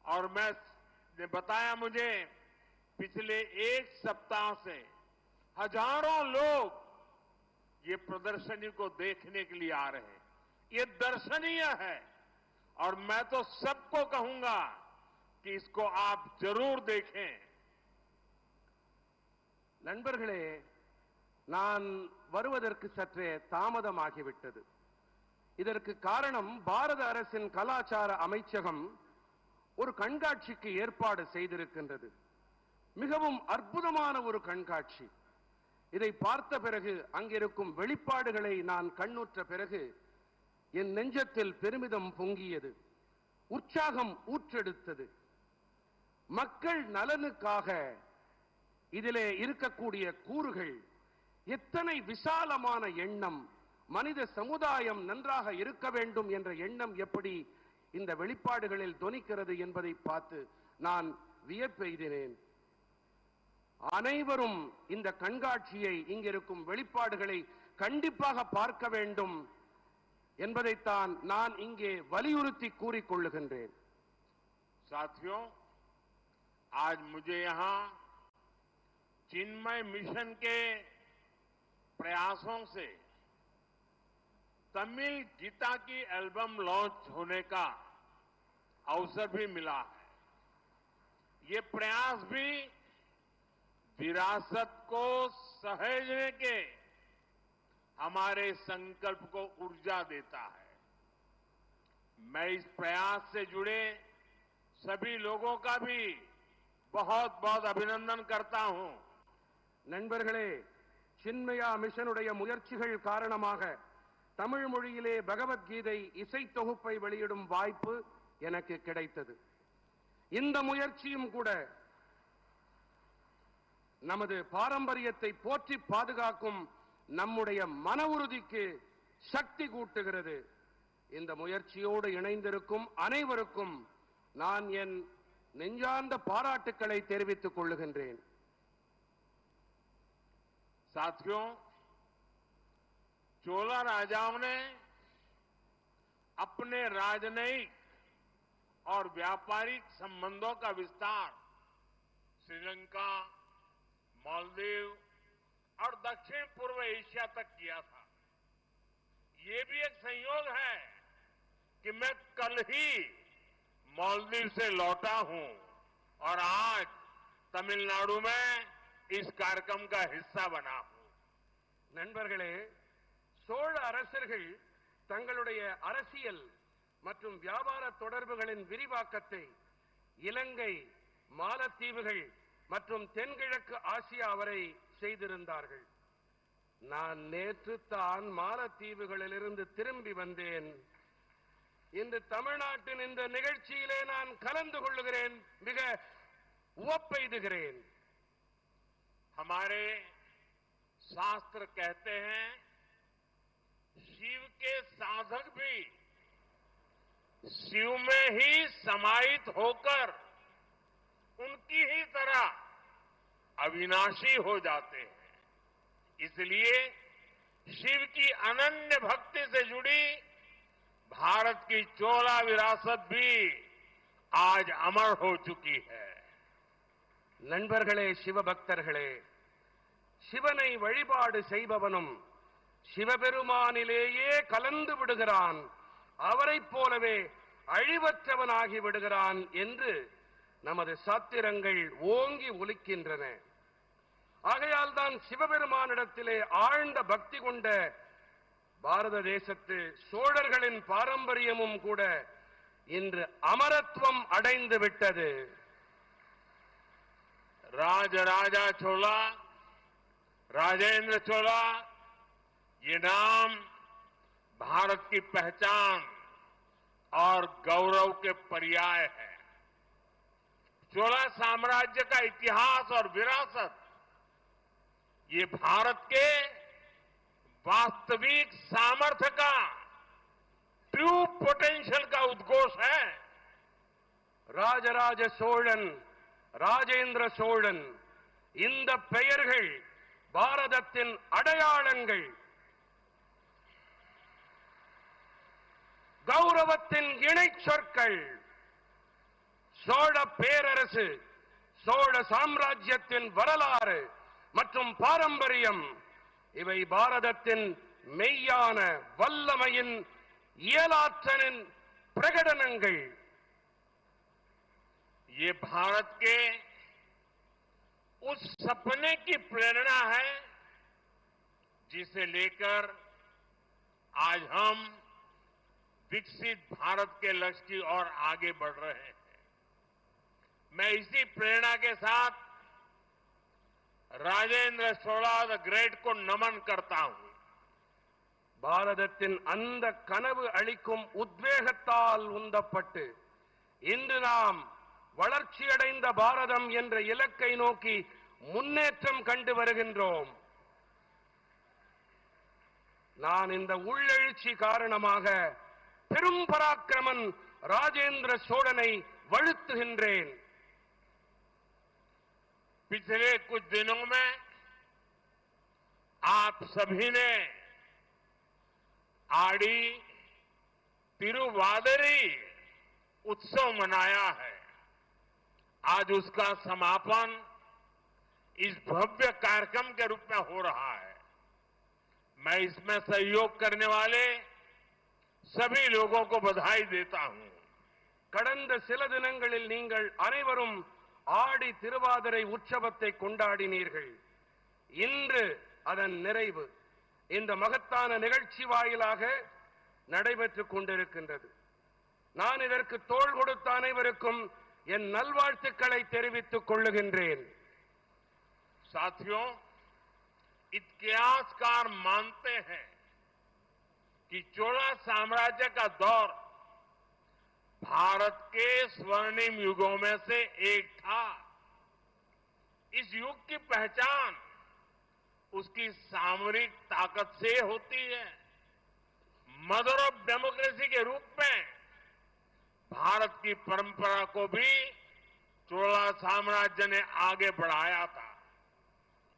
और मैं ने बताया मुझे पिछले एक सप्ताह से हजारों लोग ये प्रदर्शनी को देखने के लिए आ रहे हैं। ये दर्शनीय है और मैं तो सबको कहूंगा कि इसको आप जरूर देखें। நண்பர்களே, நான் வருவதற்கு சற்றே தாமதமாகிவிட்டது. இதற்கு காரணம் பாரத அரசின் கலாச்சார அமைச்சகம் ஒரு கண்காட்சிக்கு ஏற்பாடு செய்திருக்கின்றது. மிகவும் அற்புதமான ஒரு கண்காட்சி. இதை பார்த்த பிறகு அங்கிருக்கும் வெளிப்பாடுகளை நான் கண்ணுற்ற பிறகு என் நெஞ்சத்தில் பெருமிதம் பொங்கியது, உற்சாகம் ஊற்றெடுத்தது. மக்கள் நலனுக்காக இதிலே இருக்கக்கூடிய கூறுகள் எத்தனை விசாலமான எண்ணம், மனித சமுதாயம் நன்றாக இருக்க வேண்டும் என்ற எண்ணம் எப்படி இந்த வெளிப்பாடுகளில் தொனிக்கிறது என்பதை பார்த்து நான் வியப்பெய்தினேன். அனைவரும் இந்த கண்காட்சியை, இங்கிருக்கும் வெளிப்பாடுகளை கண்டிப்பாக பார்க்க வேண்டும் என்பதைத்தான் நான் இங்கே வலியுறுத்தி கூறிக்கொள்ளுகின்றேன். साथियों, आज मुझे यहां चिन्मय मिशन के प्रयासों से तमिल गीता की एल्बम लॉन्च होने का अवसर भी मिला है। ये प्रयास भी विरासत को सहेजने के हमारे संकल्प को ऊर्जा देता है। मैं इस प्रयास से जुड़े सभी लोगों का भी बहुत बहुत अभिनंदन करता हूं। நண்பர்களே, சின்மயா மிஷனுடைய முயற்சிகள் காரணமாக தமிழ் மொழியிலே பகவத்கீதை இசை தொகுப்பை வெளியிடும் வாய்ப்பு எனக்கு கிடைத்தது. இந்த முயற்சியும் கூட நமது பாரம்பரியத்தை போற்றி பாதுகாக்கும் நம்முடைய மன உறுதிக்கு சக்தி கூட்டுகிறது. இந்த முயற்சியோடு இணைந்திருக்கும் அனைவருக்கும் நான் என் நெஞ்சார்ந்த பாராட்டுக்களை தெரிவித்துக் கொள்ளுகின்றேன். साथियों, चोला राजाओं ने अपने राजनयिक और व्यापारिक संबंधों का विस्तार श्रीलंका, मालदीव और दक्षिण पूर्व एशिया तक किया था। ये भी एक संयोग है कि मैं कल ही मालदीव से लौटा हूं और आज तमिलनाडु में इस कार्यक्रम का हिस्सा बना हूं. நண்பர்களே, சோழ அரசர்கள் தங்களுடைய அரசியல் மற்றும் வியாபார தொடர்புகளின் விரிவாக்கத்தை இலங்கை, மாலத்தீவுகள் மற்றும் தென்கிழக்கு ஆசியா வரை செய்திருந்தார்கள். நான் நேற்று தான் மாலத்தீவுகளிலிருந்து திரும்பி வந்தேன். இன்று தமிழ்நாட்டின் இந்த நிகழ்ச்சியிலே நான் கலந்து கொள்ளுகிறேன். மிக உவப்பெய்துகிறேன். हमारे शास्त्र कहते हैं शिव के साधक भी शिव में ही समाहित होकर उनकी ही तरह अविनाशी हो जाते हैं। इसलिए शिव की अनन्य भक्ति से जुड़ी भारत की चोला विरासत भी आज अमर हो चुकी है. நண்பர்களே, சிவபக்தர்களே, சிவனை வழிபாடு செய்பவனும் சிவபெருமானிலேயே கலந்து விடுகிறான், அவரைப் போலவே அழிவற்றவனாகி விடுகிறான் என்று நமது சாத்திரங்கள் ஓங்கி ஒலிக்கின்றன. ஆகையால் தான் சிவபெருமானிடத்திலே ஆழ்ந்த பக்தி கொண்ட பாரத தேசத்து சோழர்களின் பாரம்பரியமும் கூட இன்று அமரத்துவம் அடைந்து விட்டது. राजा चोला, राजेंद्र चोला, ये नाम भारत की पहचान और गौरव के पर्याय है. चोला साम्राज्य का इतिहास और विरासत ये भारत के वास्तविक सामर्थ्य का, ट्रू पोटेंशियल का उद्घोष है. ராஜராஜ சோழன், ராஜேந்திர சோழன், இந்த பெயர்கள் பாரதத்தின் அடையாளங்கள், கௌரவத்தின் இணை சொற்கள். சோழ பேரரசு, சோழ சாம்ராஜ்யத்தின் வரலாறு மற்றும் பாரம்பரியம் இவை பாரதத்தின் மெய்யான வல்லமையின் இயலாற்றலின் பிரகடனங்கள். ये भारत के उस सपने की प्रेरणा है जिसे लेकर आज हम विकसित भारत के लक्ष्य की ओर आगे बढ़ रहे हैं. मैं इसी प्रेरणा के साथ राजेंद्र चोला द ग्रेट को नमन करता हूं. பாரதத்தின் அந்த கனவு அளிக்கும் உத்வேகத்தால் உந்தப்பட்டு இன்று நாம் வளர்ச்சியடைந்த பாரதம் என்ற இலக்கை நோக்கி முன்னேற்றம் கண்டு வருகின்றோம். நான் இந்த உள்ளெழுச்சி காரணமாக பெரும் பராக்கிரமன் ராஜேந்திர சோழனை வழுத்துகின்றேன். पिछले कुछ दिनों में आप सभी ने आड़ी तिरुवादिरी उत्सव मनाया है. आज उसका समापन इस भव्य कार्यक्रम के रूप में हो रहा है. मैं इसमें सहयोग करने वाले सभी लोगों को बधाई देता हूं. கடந்த சில தினங்களில் நீங்கள் அனைவரும் ஆடி திருவாதிரை உற்சவத்தை கொண்டாடினீர்கள். இன்று அதன் நிறைவு இந்த மகத்தான நிகழ்ச்சி வாயிலாக நடைபெற்றுக் கொண்டிருக்கின்றது. நான் இதற்கு தோள் கொடுத்த அனைவருக்கும் என் நல்வாழ்த்துக்களை தெரிவித்துக் கொள்ளுகின்றேன். साथियों, इतिहासकार मानते हैं कि चोला साम्राज्य का दौर भारत के स्वर्णिम युगों में से एक था. इस युग की पहचान उसकी सामरिक ताकत से होती है. मदर ऑफ डेमोक्रेसी के रूप में भारत की परंपरा को भी चोला साम्राज्य ने आगे बढ़ाया था.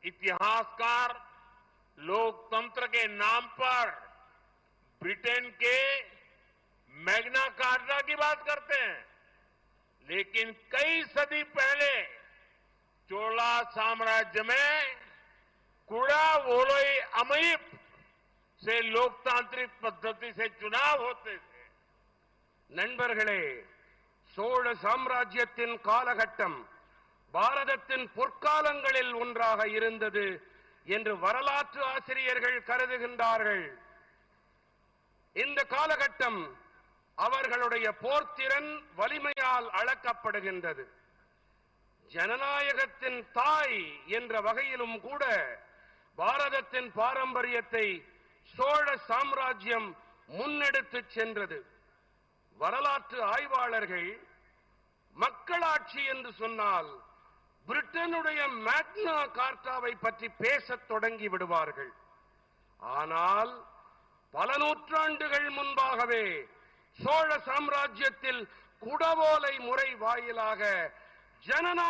इतिहासकार लोकतंत्र के नाम पर ब्रिटेन के मैग्ना कार्टा की बात करते हैं, लेकिन कई सदी पहले चोला साम्राज्य में कुड़ा वोलोई अमयिप से लोकतांत्रिक पद्धति से चुनाव होते थे. நண்பர்களே, சோழ சாம்ராஜ்யத்தின் காலகட்டம் பாரதத்தின் பொற்காலங்களில் ஒன்றாக இருந்தது என்று வரலாற்று ஆசிரியர்கள் கருதுகின்றார்கள். இந்த காலகட்டம் அவர்களுடைய போர்த்திறன் வலிமையால் அளக்கப்படுகின்றது. ஜனநாயகத்தின் தாய் என்ற வகையிலும் கூட பாரதத்தின் பாரம்பரியத்தை சோழ சாம்ராஜ்யம் முன்னெடுத்துச் சென்றது. வரலாற்று ஆய்வாளர்கள் மக்களாட்சி என்று சொன்னால் பிரிட்டனுடைய மேக்னா கார்ட்டாவை பற்றி பேசத் தொடங்கி விடுவார்கள். ஆனால் பல நூற்றாண்டுகள் முன்பாகவே சோழ சாம்ராஜ்யத்தில் குடவோலை முறை வாயிலாக ஜனநாயக